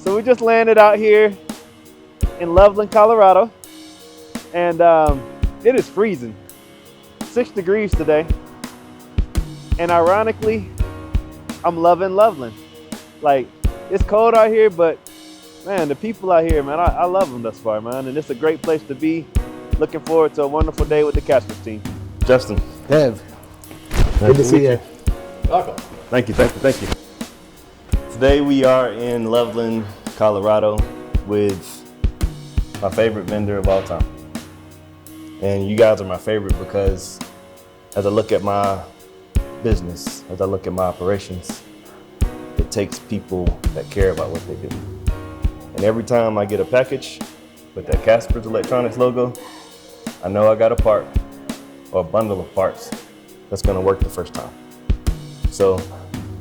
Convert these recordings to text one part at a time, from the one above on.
So we just landed out here in Loveland, Colorado, and it is freezing, 6 degrees today. And ironically, I'm loving Loveland. Like, it's cold out here, but man, the people out here, man, I love them thus far, man. And it's a great place to be. Looking forward to a wonderful day with the Caspers team. Justin. Dev. Good to see you. Welcome. Thank you. Today we are in Loveland, Colorado with my favorite vendor of all time. And you guys are my favorite because as I look at my business, as I look at my operations, it takes people that care about what they do. And every time I get a package with that Caspers Electronics logo, I know I got a part or a bundle of parts that's gonna work the first time. So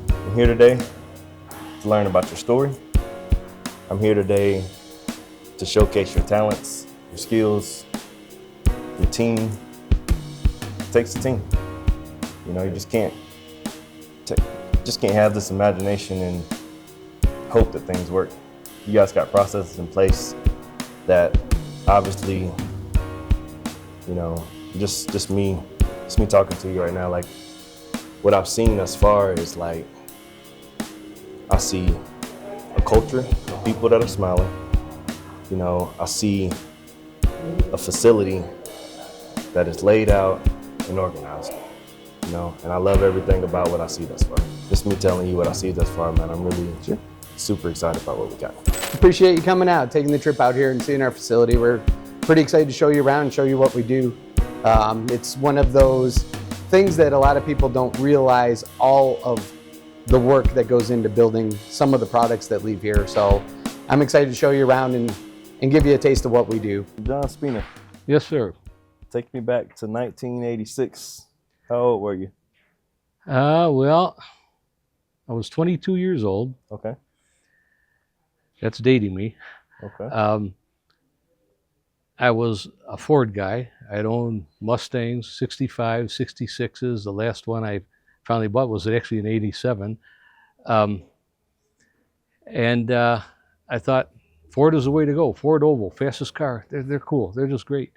I'm here today to learn about your story. I'm here today to showcase your talents, your skills, your team. It takes a team. You know, you just can't have this imagination and hope that things work. You guys got processes in place that obviously, you know, just me talking to you right now, like what I've seen thus far is like, I see a culture of people that are smiling. You know, I see a facility that is laid out and organized, you know, and I love everything about what I see thus far. Just me telling you what I see thus far, man, I'm really super excited about what we got. Appreciate you coming out, taking the trip out here and seeing our facility. We're pretty excited to show you around and show you what we do. It's one of those things that a lot of people don't realize all of the work that goes into building some of the products that leave here. So I'm excited to show you around and give you a taste of what we do. John Spina. Yes, sir. Take me back to 1986. How old were you? Well, I was 22 years old. Okay. That's dating me. Okay. I was a Ford guy. I'd owned Mustangs, 65, 66s. The last one I finally bought was actually an 87. I thought Ford is the way to go. Ford Oval, fastest car. They're cool. They're just great.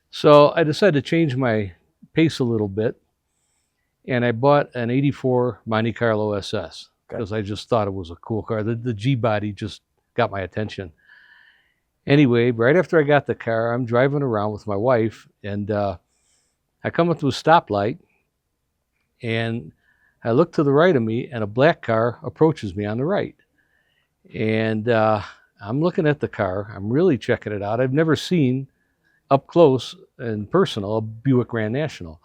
So I decided to change my pace a little bit, and I bought an 84 Monte Carlo SS because I just thought it was a cool car. The G-body just got my attention. Anyway, right after I got the car, I'm driving around with my wife, and I come up to a stoplight, and I look to the right of me, and a black car approaches me on the right. And I'm looking at the car. I'm really checking it out. I've never seen up close and personal a Buick Grand National.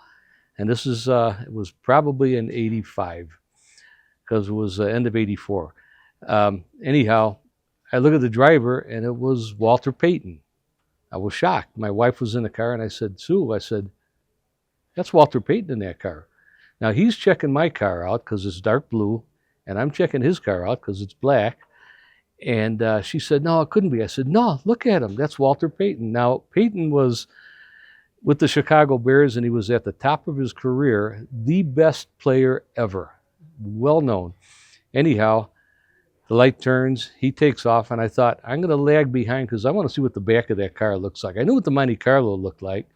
And this is, it was probably in 85, because it was the end of 84. Anyhow, I look at the driver, and it was Walter Payton. I was shocked. My wife was in the car, and I said, Sue, I said, that's Walter Payton in that car. Now, he's checking my car out because it's dark blue, and I'm checking his car out because it's black. And she said, no, it couldn't be. I said, no, look at him. That's Walter Payton. Now, Payton was with the Chicago Bears, and he was at the top of his career, the best player ever, well known. Anyhow, the light turns, he takes off, and I thought, I'm going to lag behind because I want to see what the back of that car looks like. I knew what the Monte Carlo looked like,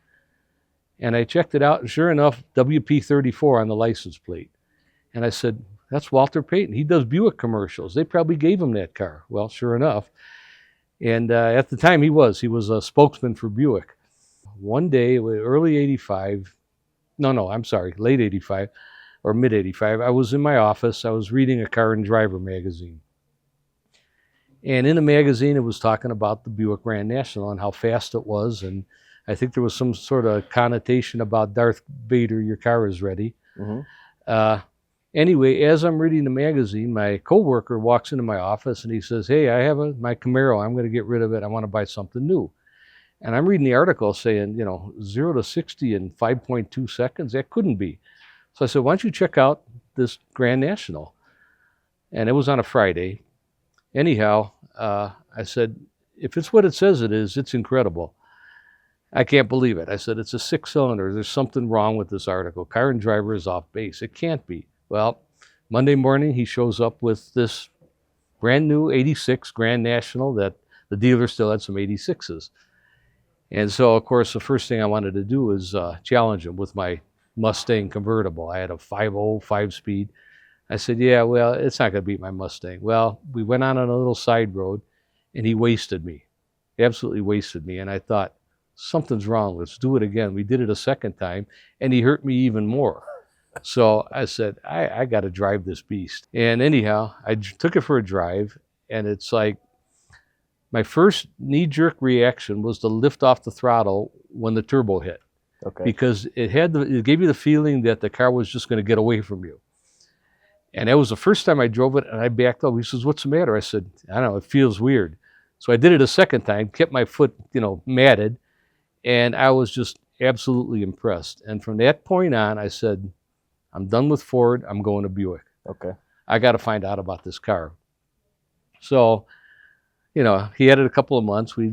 and I checked it out, and sure enough, WP34 on the license plate. And I said, that's Walter Payton. He does Buick commercials. They probably gave him that car. Well, sure enough. And at the time, he was a spokesman for Buick. One day, early 85, late 85 or mid 85, I was in my office. I was reading a Car and Driver magazine. And in the magazine, it was talking about the Buick Grand National and how fast it was. And I think there was some sort of connotation about Darth Vader, your car is ready. Mm-hmm. Anyway, as I'm reading the magazine, my coworker walks into my office and he says, hey, I have my Camaro. I'm going to get rid of it. I want to buy something new. And I'm reading the article saying, 0 to 60 in 5.2 seconds. That couldn't be. So I said, why don't you check out this Grand National? And it was on a Friday. Anyhow, I said, if it's what it says it is, it's incredible. I can't believe it. I said, it's a 6-cylinder. There's something wrong with this article. Car and Driver is off base. It can't be. Well, Monday morning, he shows up with this brand new 86 Grand National that the dealer still had some 86s. And so, of course, the first thing I wanted to do was challenge him with my Mustang convertible. I had a 5.0 5-speed. I said, yeah, well, it's not going to beat my Mustang. Well, we went on a little side road, and he wasted me, absolutely wasted me. And I thought, something's wrong. Let's do it again. We did it a second time, and he hurt me even more. So I said, I got to drive this beast. And anyhow, I took it for a drive, and it's like my first knee-jerk reaction was to lift off the throttle when the turbo hit. Okay. Because it gave you the feeling that the car was just going to get away from you. And that was the first time I drove it, and I backed up. He says, what's the matter? I said, I don't know, it feels weird. So I did it a second time, kept my foot, matted, and I was just absolutely impressed. And from that point on, I said, I'm done with Ford, I'm going to Buick. Okay. I got to find out about this car. So, he had it a couple of months. We,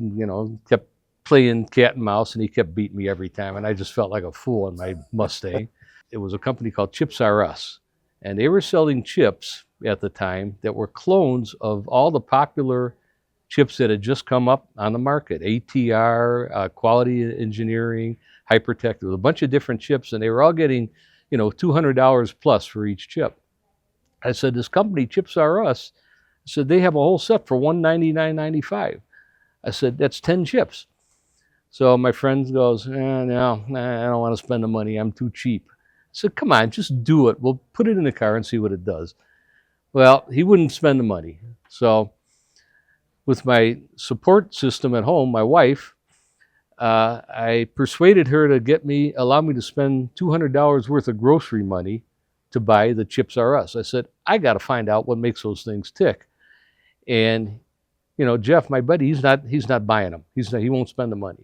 kept playing cat and mouse, and he kept beating me every time, and I just felt like a fool in my Mustang. It was a company called Chips R Us. And they were selling chips at the time that were clones of all the popular chips that had just come up on the market. ATR, Quality Engineering, Hypertech. There was a bunch of different chips, and they were all getting, $200 plus for each chip. I said, this company, Chips R Us, I said, they have a whole set for $199.95. I said, that's 10 chips. So my friend goes, no, I don't want to spend the money. I'm too cheap. I said, come on, just do it. We'll put it in the car and see what it does. Well, he wouldn't spend the money. So with my support system at home, my wife, I persuaded her to allow me to spend $200 worth of grocery money to buy the Chips R Us. I said, I got to find out what makes those things tick. And, Jeff, my buddy, he's not buying them. He won't spend the money.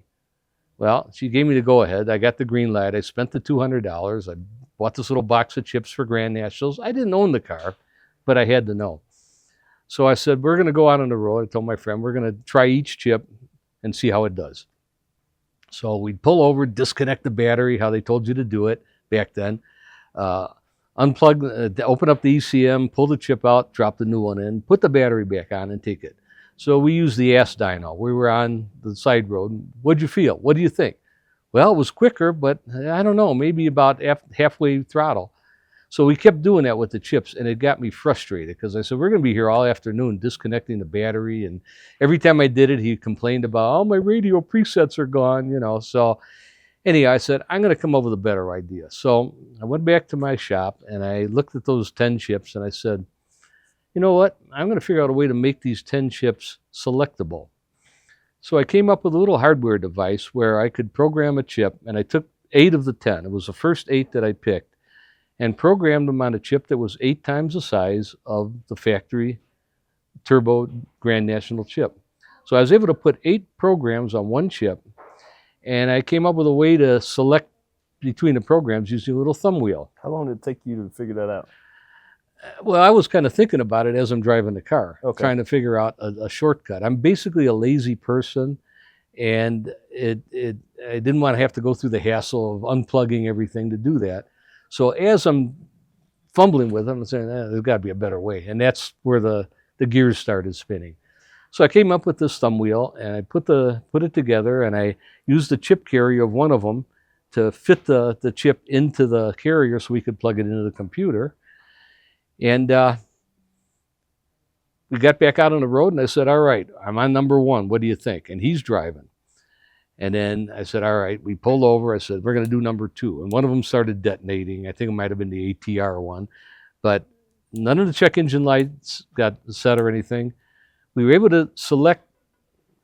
Well, she gave me the go-ahead. I got the green light. I spent the $200. I bought this little box of chips for Grand Nationals. I didn't own the car, but I had to know. So I said, we're going to go out on the road. I told my friend, we're going to try each chip and see how it does. So we'd pull over, disconnect the battery, how they told you to do it back then, unplug, open up the ECM, pull the chip out, drop the new one in, put the battery back on, and take it. So we used the ass dyno. We were on the side road. What'd you feel? What do you think? Well, it was quicker, but I don't know, maybe about halfway throttle. So we kept doing that with the chips, and it got me frustrated because I said, we're going to be here all afternoon disconnecting the battery. And every time I did it, he complained about, oh, my radio presets are gone, So anyhow, I said, I'm going to come up with a better idea. So I went back to my shop, and I looked at those 10 chips, and I said, you know what? I'm going to figure out a way to make these 10 chips selectable. So I came up with a little hardware device where I could program a chip, and I took 8 of the 10. It was the first 8 that I picked, and programmed them on a chip that was 8 times the size of the factory Turbo Grand National chip. So I was able to put 8 programs on one chip, and I came up with a way to select between the programs using a little thumb wheel. How long did it take you to figure that out? Well, I was kind of thinking about it as I'm driving the car, okay, trying to figure out a shortcut. I'm basically a lazy person, and I didn't want to have to go through the hassle of unplugging everything to do that. So as I'm fumbling with them, I'm saying, there's got to be a better way. And that's where the gears started spinning. So I came up with this thumb wheel, and I put it together, and I used the chip carrier of one of them to fit the chip into the carrier so we could plug it into the computer. And we got back out on the road, and I said, all right, I'm on number 1. What do you think? And he's driving. And then I said, all right, we pulled over. I said, we're going to do number 2. And one of them started detonating. I think it might have been the ATR one. But none of the check engine lights got set or anything. We were able to select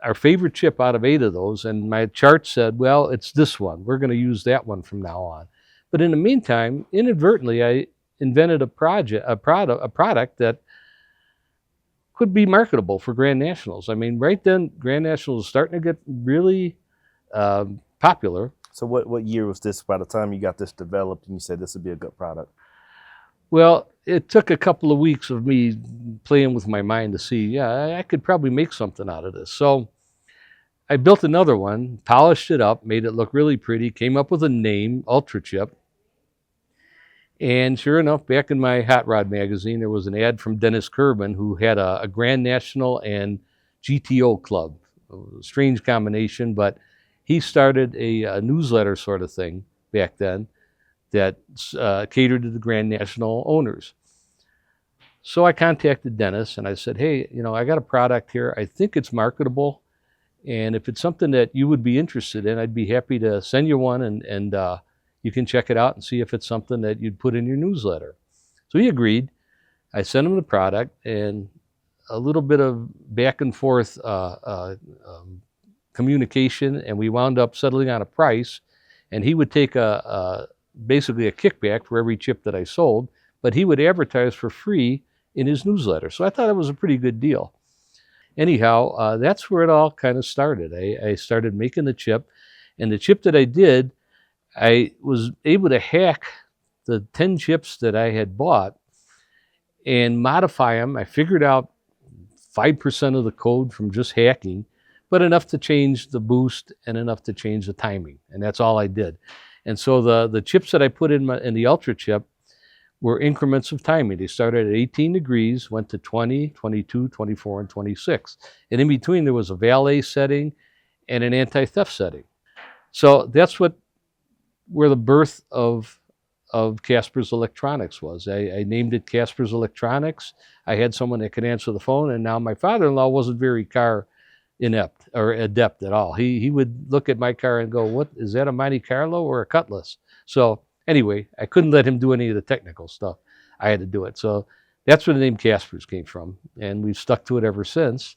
our favorite chip out of 8 of those. And my chart said, well, it's this one. We're going to use that one from now on. But in the meantime, inadvertently, I invented a product that could be marketable for Grand Nationals. I mean, right then, Grand Nationals was starting to get really popular. So what year was this by the time you got this developed and you said this would be a good product? Well, it took a couple of weeks of me playing with my mind to see, yeah, I could probably make something out of this. So I built another one, polished it up, made it look really pretty, came up with a name, Ultra Chip. And sure enough, back in my Hot Rod magazine, there was an ad from Dennis Kerben, who had a Grand National and GTO club. A strange combination, but he started a newsletter sort of thing back then that catered to the Grand National owners. So I contacted Dennis and I said, hey, I got a product here. I think it's marketable. And if it's something that you would be interested in, I'd be happy to send you one and you can check it out and see if it's something that you'd put in your newsletter. So he agreed. I sent him the product, and a little bit of back and forth communication, and we wound up settling on a price. And he would take basically a kickback for every chip that I sold, but he would advertise for free in his newsletter. So I thought it was a pretty good deal. Anyhow, that's where it all kind of started. I started making the chip, and the chip that I did, I was able to hack the 10 chips that I had bought and modify them. I figured out 5% of the code from just hacking, but enough to change the boost and enough to change the timing, and that's all I did. And so the chips that I put in the Ultra chip were increments of timing. They started at 18 degrees, went to 20, 22, 24, and 26. And in between, there was a valet setting and an anti-theft setting. So that's where the birth of Caspers Electronics was. I named it Caspers Electronics. I had someone that could answer the phone, and now my father-in-law wasn't very car inept or adept at all. He would look at my car and go, what, is that a Monte Carlo or a Cutlass? So anyway, I couldn't let him do any of the technical stuff. I had to do it. So that's where the name Caspers came from, and we've stuck to it ever since.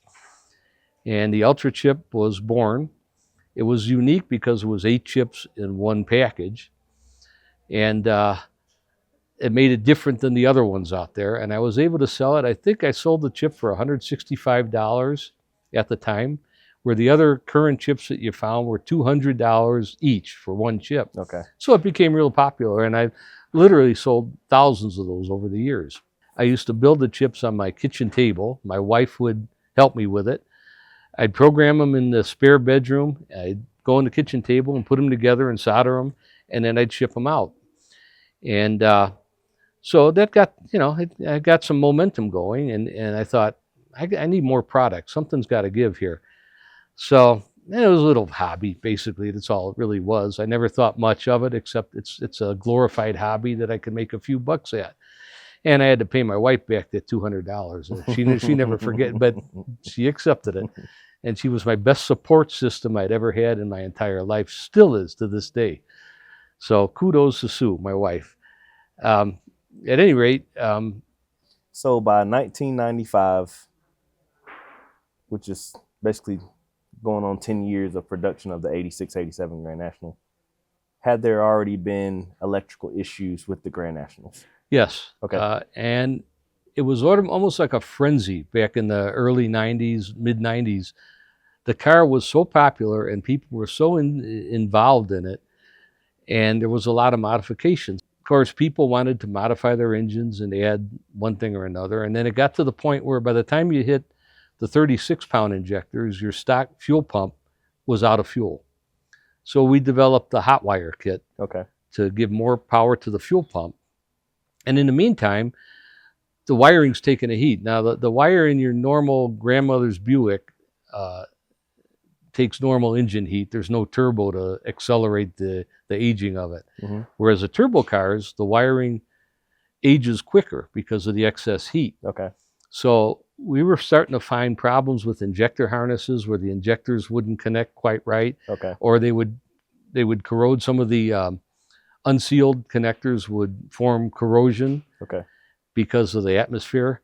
And the Ultra chip was born. It was unique because it was 8 chips in one package, and it made it different than the other ones out there. And I was able to sell it. I think I sold the chip for $165 at the time, where the other current chips that you found were $200 each for one chip. Okay. So it became real popular, and I've literally sold thousands of those over the years. I used to build the chips on my kitchen table. My wife would help me with it. I'd program them in the spare bedroom. I'd go on the kitchen table and put them together and solder them, and then I'd ship them out. And so that got, I got some momentum going, and I thought, I need more product. Something's got to give here. So it was a little hobby, basically. That's all it really was. I never thought much of it, except it's a glorified hobby that I could make a few bucks at. And I had to pay my wife back that $200. She never forget, but she accepted it. And she was my best support system I'd ever had in my entire life, still is to this day. So kudos to Sue, my wife. At any rate. So by 1995, which is basically going on 10 years of production of the 86, 87 Grand National, had there already been electrical issues with the Grand Nationals? Yes. Okay. And it was almost like a frenzy back in the early 90s, mid 90s. The car was so popular and people were so involved in it, and there was a lot of modifications. Of course, people wanted to modify their engines and add one thing or another, and then it got to the point where by the time you hit the 36-pound injectors, your stock fuel pump was out of fuel. So we developed the hot wire kit to give more power to the fuel pump. And in the meantime, the wiring's taking a heat. Now, the wire in your normal grandmother's Buick takes normal engine heat. There's no turbo to accelerate the aging of it. Mm-hmm. Whereas the turbo cars, the wiring ages quicker because of the excess heat. Okay. So we were starting to find problems with injector harnesses where the injectors wouldn't connect quite right. Okay. Or they would corrode. Some of the unsealed connectors would form corrosion. Okay. Because of the atmosphere.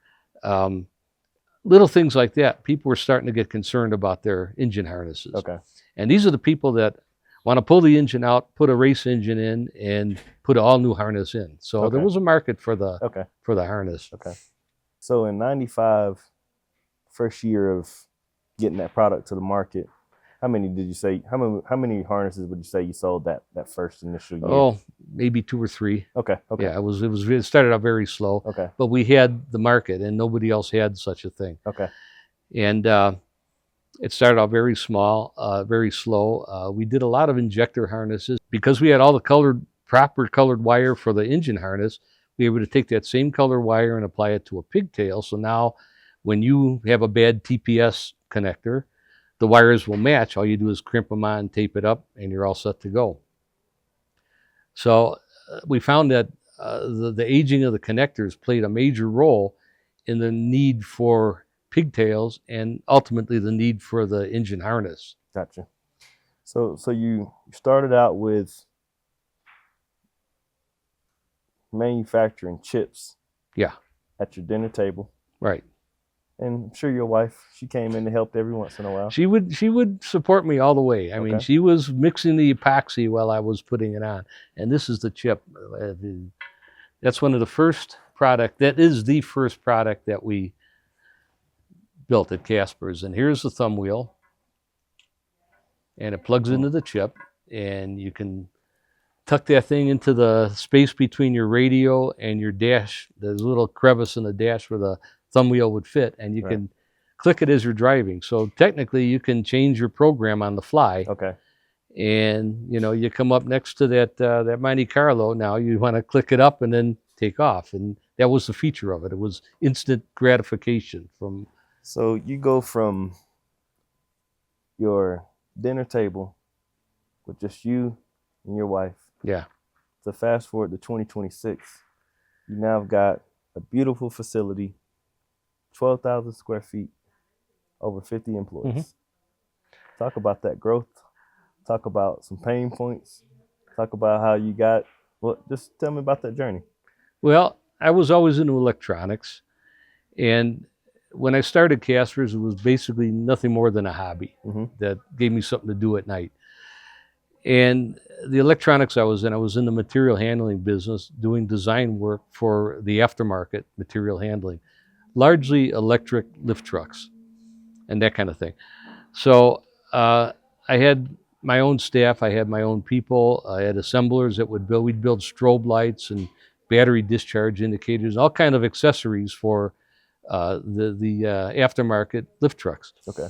Little things like that. People were starting to get concerned about their engine harnesses. Okay. And these are the people that want to pull the engine out, put a race engine in, and put an all-new harness in. So there was a market for the harness. Okay. So in 95, first year of getting that product to the market, how many did you say, how many harnesses would you say you sold that first initial year? Oh, maybe 2 or 3. Okay. Yeah, it started out very slow. Okay. But we had the market and nobody else had such a thing. Okay. And it started out very small, very slow. We did a lot of injector harnesses because we had all the colored proper colored wire for the engine harness, we were able to take that same color wire and apply it to a pigtail. So now when you have a bad TPS connector, the wires will match. All you do is crimp them on, tape it up, and you're all set to go. So we found that the aging of the connectors played a major role in the need for pigtails and ultimately the need for the engine harness. Gotcha. So you started out with manufacturing chips. Yeah. At your dinner table. Right. And I'm sure your wife, she came in and helped every once in a while. She would support me all the way. I mean, she was mixing the epoxy while I was putting it on. And this is the chip. That's one of the first product. That is the first product that we built at Caspers. And here's the thumb wheel. And it plugs into the chip. And you can tuck that thing into the space between your radio and your dash. There's a little crevice in the dash where the thumb wheel would fit, and you can click it as you're driving. So technically you can change your program on the fly. Okay. And you come up next to that Monte Carlo, now you want to click it up and then take off. And that was the feature of it. It was instant gratification from. So you go from your dinner table with just you and your wife. Yeah. To fast forward to 2026, you now have got a beautiful facility, 12,000 square feet, over 50 employees. Mm-hmm. Talk about that growth. Talk about some pain points. Talk about how you got, just tell me about that journey. Well, I was always into electronics. And when I started Caspers, it was basically nothing more than a hobby that gave me something to do at night. And the electronics I was in the material handling business, doing design work for the aftermarket material handling, largely electric lift trucks and that kind of thing. So I had my own staff, I had my own people, I had assemblers that we'd build strobe lights and battery discharge indicators, all kind of accessories for the aftermarket lift trucks. Okay.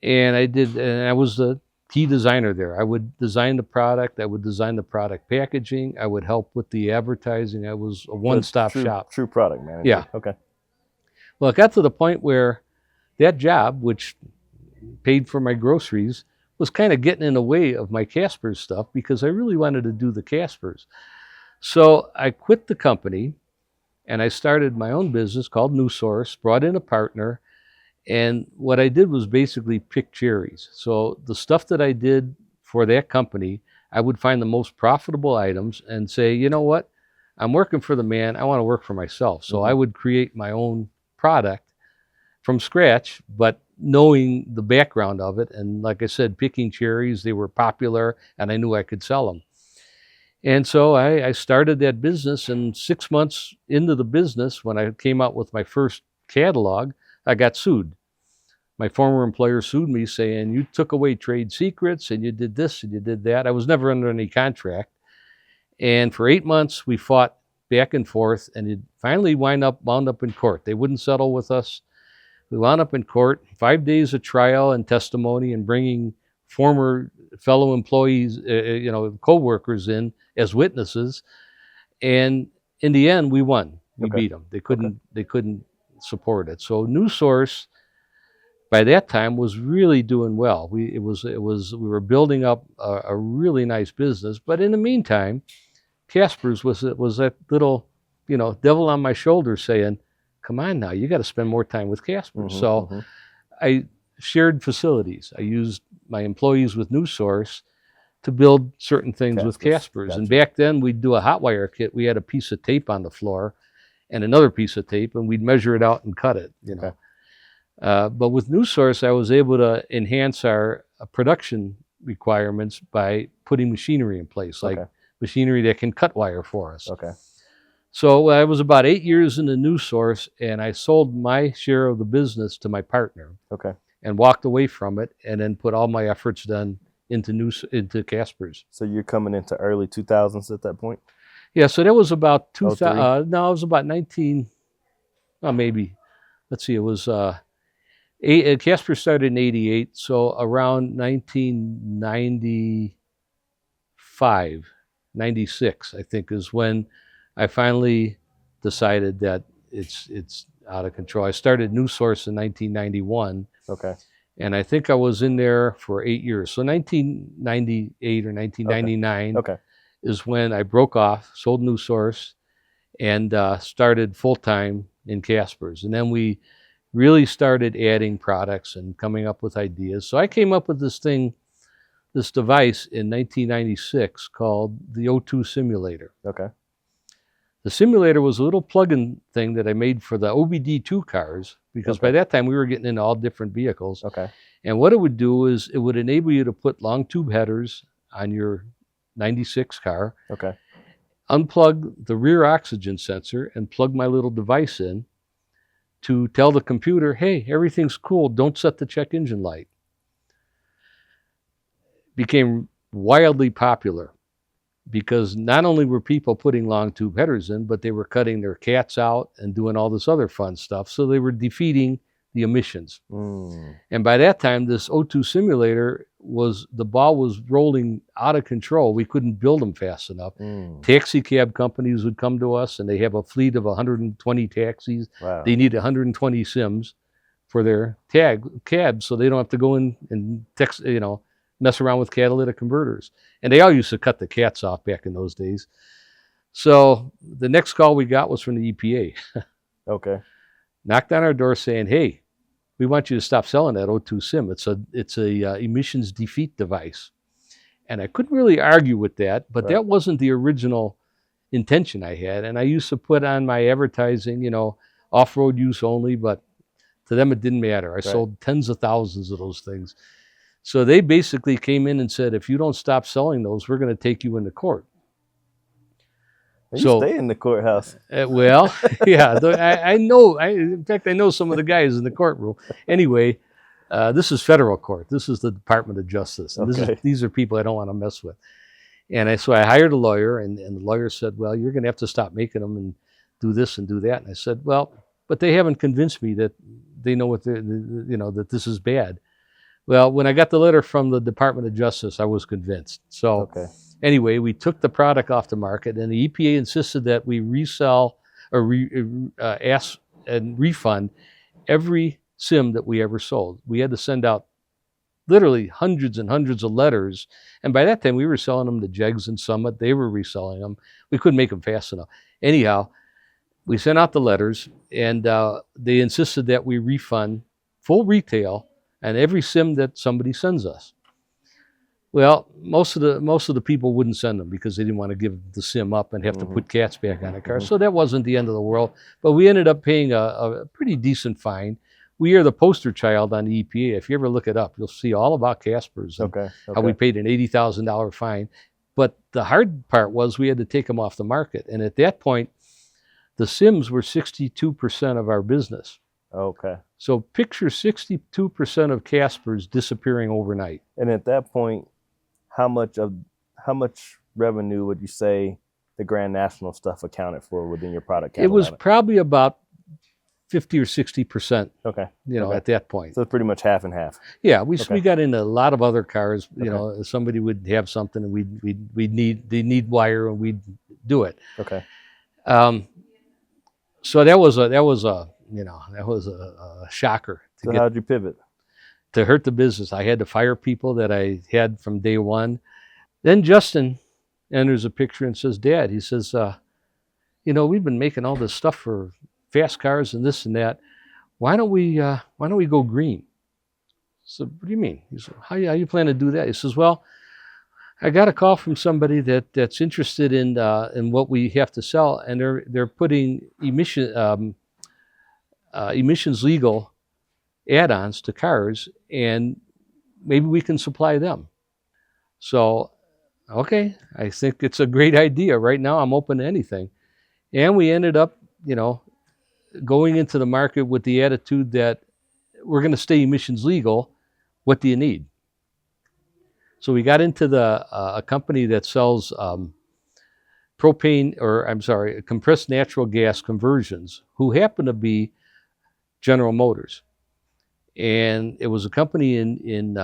And I was the key designer there. I would design the product, I would design the product packaging, I would help with the advertising. I was a one-stop shop. True product manager. Yeah. Okay. Well, it got to the point where that job, which paid for my groceries, was kind of getting in the way of my Caspers stuff because I really wanted to do the Caspers. So I quit the company and I started my own business called New Source, brought in a partner, and what I did was basically pick cherries. So the stuff that I did for that company, I would find the most profitable items and say, you know what, I'm working for the man, I want to work for myself. So I would create my own product from scratch, but knowing the background of it. And like I said, picking cherries, they were popular and I knew I could sell them. And so I started that business, and 6 months into the business, when I came out with my first catalog, I got sued. My former employer sued me saying, you took away trade secrets and you did this and you did that. I was never under any contract. And for 8 months, we fought back and forth, and it finally wound up in court. They wouldn't settle with us. We wound up in court, 5 days of trial and testimony and bringing former fellow employees, co-workers in as witnesses. And in the end, we won. We beat them. They couldn't support it. So New Source, by that time, was really doing well. We were building up a really nice business. But in the meantime, Caspers was that little, devil on my shoulder saying, come on now, you got to spend more time with Caspers. I shared facilities. I used my employees with New Source to build certain things with Caspers. Gotcha. And back then, we'd do a hot wire kit. We had a piece of tape on the floor and another piece of tape, and we'd measure it out and cut it, Okay. But with New Source, I was able to enhance our production requirements by putting machinery in place, like machinery that can cut wire for us. Okay. So I was about 8 years in the New Source, and I sold my share of the business to my partner. Okay. And walked away from it, and then put all my efforts then into Caspers. So you're coming into early 2000s at that point? Yeah, so that was about 2000. No, it was about 19. Well, maybe. Let's see. It was Caspers started in '88, so around 1995 96, I think, is when I finally decided that it's out of control. I started New Source in 1991, Okay. and I think I was in there for 8 years. So 1998 or 1999 Okay. is when I broke off, sold New Source, and started full-time in Caspers. And then we really started adding products and coming up with ideas. So I came up with this device in 1996 called the O2 simulator. Okay. The simulator was a little plug-in thing that I made for the OBD2 cars, because by that time we were getting into all different vehicles. Okay. And what it would do is it would enable you to put long tube headers on your 96 car, Okay. unplug the rear oxygen sensor, and plug my little device in to tell the computer, hey, everything's cool, don't set the check engine light. Became wildly popular because not only were people putting long tube headers in, but they were cutting their cats out and doing all this other fun stuff. So they were defeating the emissions. And by that time, this O2 simulator the ball was rolling out of control. We couldn't build them fast enough. Taxi cab companies would come to us, and they have a fleet of 120 taxis. Wow. They need 120 sims for their cabs, so they don't have to go in and mess around with catalytic converters. And they all used to cut the cats off back in those days. So the next call we got was from the EPA. Okay. Knocked on our door saying, hey, we want you to stop selling that O2 sim. It's a emissions defeat device. And I couldn't really argue with that, but that wasn't the original intention I had. And I used to put on my advertising, off-road use only, but to them it didn't matter. I sold tens of thousands of those things. So they basically came in and said, if you don't stop selling those, we're going to take you into court. You stay in the courthouse. Well, yeah, I know. In fact, I know some of the guys in the courtroom. Anyway, this is federal court. This is the Department of Justice. And these are people I don't want to mess with. And so I hired a lawyer, and the lawyer said, well, you're going to have to stop making them and do this and do that. And I said, well, but they haven't convinced me that they know that this is bad. Well, when I got the letter from the Department of Justice, I was convinced. So anyway, we took the product off the market, and the EPA insisted that we resell or ask and refund every sim that we ever sold. We had to send out literally hundreds and hundreds of letters. And by that time, we were selling them to Jegs and Summit. They were reselling them. We couldn't make them fast enough. Anyhow, we sent out the letters, and they insisted that we refund full retail on every sim that somebody sends us. Well, most of the people wouldn't send them because they didn't want to give the sim up and have to put cats back on the car. So that wasn't the end of the world. But we ended up paying a pretty decent fine. We are the poster child on the EPA. If you ever look it up, you'll see all about Caspers and how we paid an $80,000 fine. But the hard part was we had to take them off the market. And at that point, the sims were 62% of our business. Okay. So picture 62% of Caspers disappearing overnight. And at that point, how much revenue would you say the Grand National stuff accounted for within your product catalog? It was probably about 50 or 60%. Okay. At that point. So it's pretty much half and half. Yeah, we got into a lot of other cars. Somebody would have something, and they need wire, and we'd do it. Okay. So that was a shocker. So how'd you pivot? To hurt the business. I had to fire people that I had from day one. Then Justin enters a picture and says, Dad, he says, we've been making all this stuff for fast cars and this and that. Why don't we go green? So what do you mean? He said, how you plan to do that? He says, well, I got a call from somebody that's interested in what we have to sell, and they're putting emissions legal add-ons to cars, and maybe we can supply them. So, okay, I think it's a great idea. Right now, I'm open to anything. And we ended up, going into the market with the attitude that we're going to stay emissions legal. What do you need? So we got into a company that sells compressed natural gas conversions, who happen to be General Motors. And it was a company in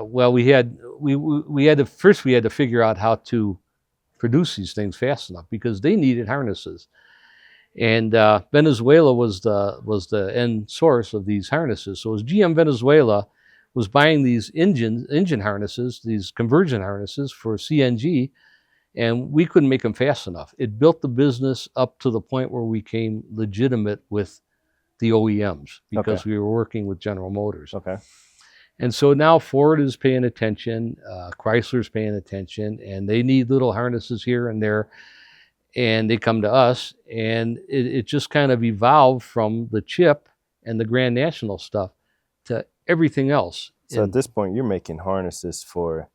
well, we had to first we had to figure out how to produce these things fast enough because they needed harnesses, and Venezuela was the end source of these harnesses. So as GM Venezuela was buying these engine harnesses, these conversion harnesses for CNG, and we couldn't make them fast enough. It built the business up to the point where we became legitimate with the OEMs because we were working with General Motors. Okay. And so now Ford is paying attention, Chrysler's paying attention, and they need little harnesses here and there, and they come to us, and it just kind of evolved from the chip and the Grand National stuff to everything else. So at this point, you're making harnesses for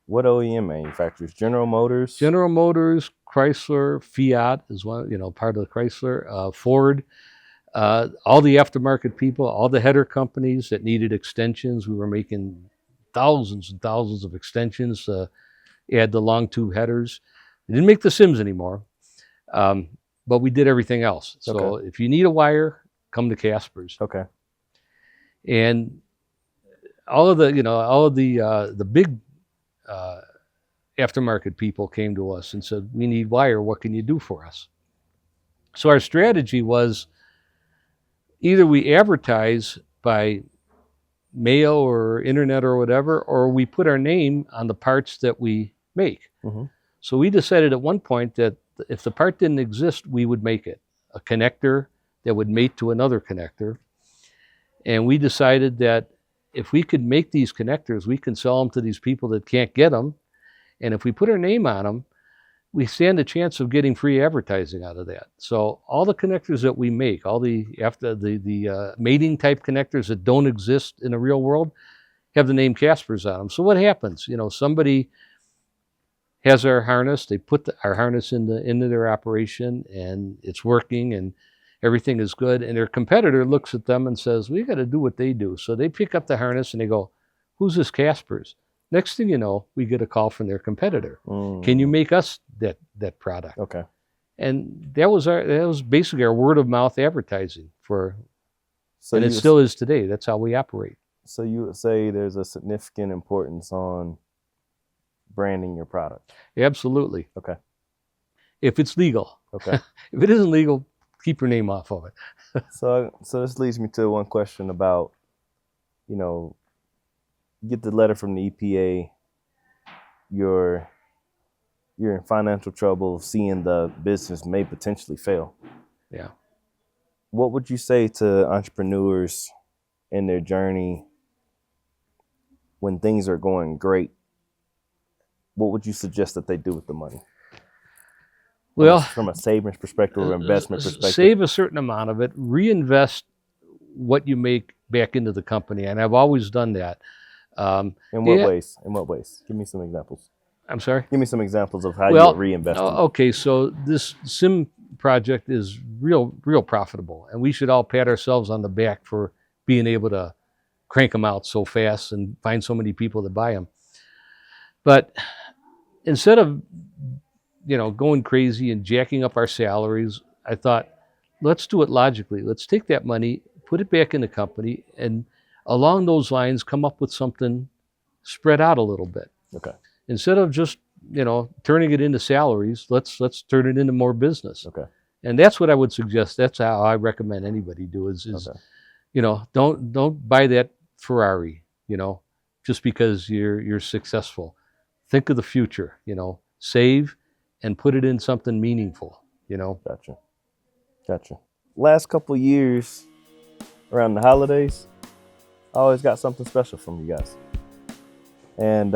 what OEM manufacturers? General Motors? General Motors, Chrysler, Fiat is one, part of the Chrysler, Ford, all the aftermarket people, all the header companies that needed extensions. We were making thousands and thousands of extensions to add the long tube headers. We didn't make the Sims anymore, but we did everything else. So if you need a wire, come to Caspers. Okay. And all of the big aftermarket people came to us and said, we need wire, what can you do for us? So our strategy was either we advertise by mail or internet or whatever, or we put our name on the parts that we make. Mm-hmm. So we decided at one point that if the part didn't exist, we would make it. A connector that would mate to another connector. And we decided that if we could make these connectors, we can sell them to these people that can't get them. And if we put our name on them, we stand a chance of getting free advertising out of that. So all the connectors that we make, all the mating type connectors that don't exist in the real world, have the name Caspers on them. So what happens? Somebody has our harness, they put our harness into their operation, and it's working, and everything is good, and their competitor looks at them and says, we got to do what they do. So they pick up the harness and they go, who's this Caspers? Next thing you know, we get a call from their competitor. Can you make us that product? Okay. And that was basically our word of mouth advertising and it still is today. That's how we operate. So you would say there's a significant importance on branding your product? Absolutely. Okay. If it's legal. Okay. If it isn't legal, keep your name off of it. So this leads me to one question about, you get the letter from the EPA, you're in financial trouble, seeing the business may potentially fail. Yeah. What would you say to entrepreneurs in their journey when things are going great? What would you suggest that they do with the money? Well, from a savings perspective or investment perspective? Save a certain amount of it, reinvest what you make back into the company. And I've always done that. In what ways? In what ways? Give me some examples. I'm sorry? Give me some examples of how you reinvest. Okay, so this sim project is real profitable, and we should all pat ourselves on the back for being able to crank them out so fast and find so many people to buy them. But instead of going crazy and jacking up our salaries, I thought, let's do it logically. Let's take that money, put it back in the company, and along those lines, come up with something spread out a little bit. Okay. Instead of just, turning it into salaries, let's turn it into more business. Okay. And that's what I would suggest. That's how I recommend anybody do is okay. Don't buy that Ferrari, just because you're successful. Think of the future, save and put it in something meaningful, Gotcha. Last couple years around the holidays, I always got something special from you guys. And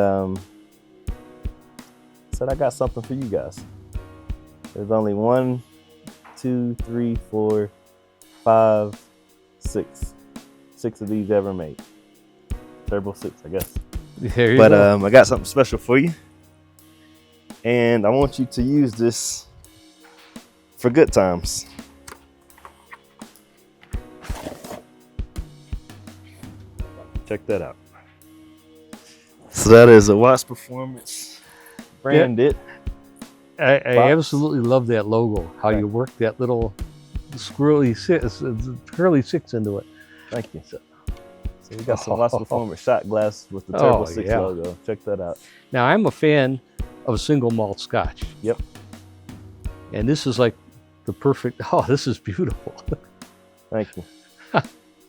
said I got something for you guys. There's only 1, 2, 3, 4, 5, 6. 6 of these ever made. Turbo 6, I guess. There you go. I got something special for you. And I want you to use this for good times. Check that out. So that is a Watts Performance branded. I absolutely love that logo. How you work that little curly 6 into it. Thank you. So we got some Watts Performance shot glass with the Turbo 6 yeah. logo. Check that out. Now, I'm a fan of single malt scotch. Yep. And this is like the perfect, oh, this is beautiful. Thank you.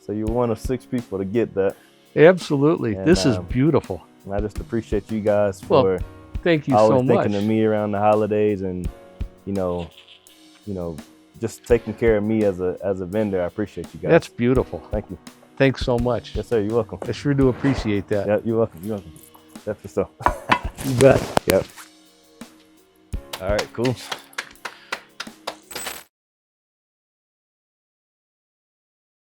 So you're one of 6 people to get that. Absolutely. And, this is beautiful. And I just appreciate you guys for thank you so always much. thinking of me around the holidays, and you know, just taking care of me as a vendor. I appreciate you guys. That's beautiful. Thank you. Thanks so much. Yes, sir. You're welcome. I sure do appreciate that. Yeah, you're welcome. You're welcome. That's for so. You bet. Yep. All right, cool.